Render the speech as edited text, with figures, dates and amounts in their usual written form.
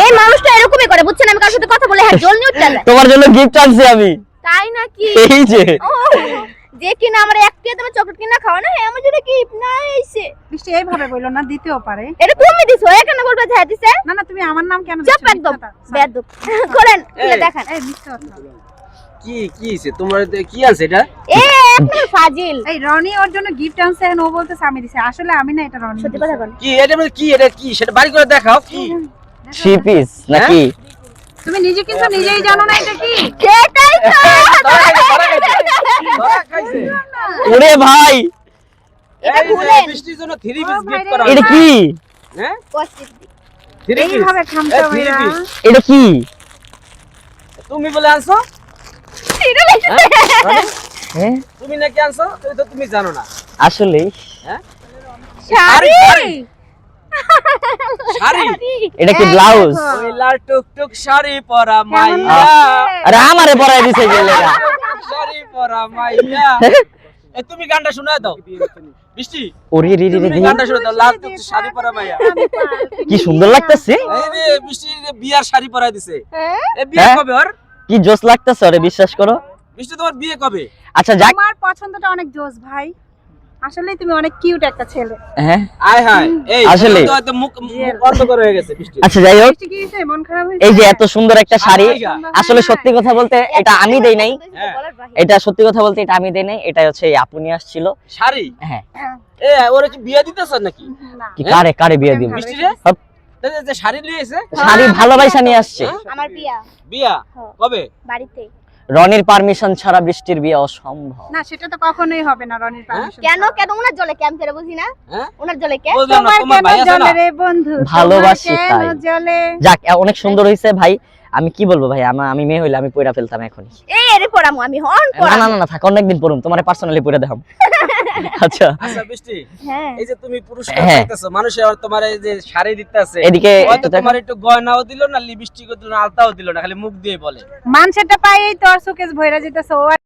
এই মানুষটা এরকমই করে, বুঝছেন? আমি কার সাথে কথা বলে হ্যাঁ জল নিয়ে উঠতে যায়। তোমার জন্য গিফট আনছি আমি। তাই নাকি? এই যে যে কিনা আমার একটা তুমি চকলেট কিনা খাও না, হ্যাঁ আমার জন্য গিফট না আইছে। বৃষ্টি এইভাবে বললো না, দিতেও পারে। এটা তুমি দিছো, এখানে বলবে যে হ্যাঁ দিছে। না না, তুমি আমার নাম কেন চুপ একদম বেয়াদব। করেন খুলে দেখান। এই মিথ্যা কথা। কি হইছে তোমার? কি আছে এটা? এ একটা ফাজিল। এই রনি ওর জন্য গিফট আনছে, এখন ও বলতেছে আমি দিছি। আসলে আমি না, এটা রনি। সত্যি কথা বল। কি এটা কি সেটা বাড়ি করে দেখাও। কি থ্রি পিস নাকি? তুমি নিজে কিন্তু নিজেই জানো না এটা কি। সেটাই তো। ধরা খাইছে। ওরে ভাই এটা এই যে খুলেন। বৃষ্টির জন্য 3 পিস গিফট করা এটা কি? হ্যাঁ কষ্টিক। 3 পিস এইভাবে খামছো ভাইয়া। এটা কি? তুমি বলে আনছো? হ্যাঁ তুমি নাকি আনছো? তুমি জানো না। আসলে হ্যাঁ শাড়ি। শাড়ি এটা কি ব্লাউজ? ওই লাল টুকটুক শাড়ি পরা মাইয়া, আরে আমারে পরাই দিছে গেলে শাড়ি পরা মাইয়া। এই তুমি গানটা শোনায় দাও বৃষ্টি। ওরে রে রে তুমি রে গানটা শোনায় দাও, লাল টুকটুক শাড়ি পরা মাইয়া। কি সুন্দর লাগতেছে। এই রে বৃষ্টি বিয়ার শাড়ি পরাই দিছে। হ্যাঁ? এই বিয়ে হ্যাঁ? কবে ওর? কি জোস লাগতেছে ওরে, বিশ্বাস করো। বৃষ্টি তোমার বিয়ে কবে? আচ্ছা যাক। তোমার পছন্দটা অনেক জোস ভাই। আসলে তুমি অনেক কিউট একটা ছেলে। হ্যাঁ আয় হায় এই আসলে। তো হয়তো মুখ বন্ধ করে হয়ে গেছে বৃষ্টি। আচ্ছা যাই হোক, বৃষ্টি কি হয়েছে? মন খারাপ হয়েছে? এই যে এত সুন্দর একটা শাড়ি, সুন্দর আসলে সত্যি কথা বলতে এটা আমি দেই নাই। হ্যাঁ। এটা সত্যি কথা বলতে এটা আমি দেই নাই, এটা হচ্ছে এই আপু নিয়ে আসছিল। শাড়ি হ্যাঁ এ ওরে কি বিয়ে দিতেছ নাকি? না। কি কারে কারে বিয়ে দিব? বৃষ্টি রে হপ। যে শাড়ি নিয়ে এসে শাড়ি ভালোবাসা নিয়ে আসছে। আমার বিয়া বিয়া হ্যাঁ। কবে? বাড়িতে। রনির পারমিশন ছাড়া বৃষ্টির বিয়ে অসম্ভব। না, সেটা তো কখনোই হবে না রনির পারমিশন। কেন কেন উনার জলে কেন করে বুঝি না? হ্যাঁ উনার জলে কে? বুঝলাম না, তোমার তোমার কেন ভাই আছে না? জলে রে বন্ধু? ভালোবাসি তোমার কেন তাই। জলে? যাক অনেক সুন্দর হয়েছে ভাই। আমি কি বলবো ভাই, আমি মেয়ে হইলে আমি পয়রা ফেলতাম এখনই। এই এরে পড়ামু আমি হন না পড়ামু। না না না থাক, অনেকদিন পড়ুম, তোমারে পার্সোনালি পয়রা দেখাম। আচ্ছা আচ্ছা বৃষ্টি হ্যাঁ। এই যে তুমি পুরস্কার হ্যাঁ। পাইতেছো, মানুষে আর তোমার এই যে শাড়ি দিতেছে, এদিকে হয়তো একটু দেখো। তোমার একটু গয়নাও দিল না, লিপস্টিকও দিল না, আলতাও দিল না, খালি মুখ দিয়ে বলে। মানুষেরটা পাইই তো আর শোকেস ভইরা যেতেছে। ও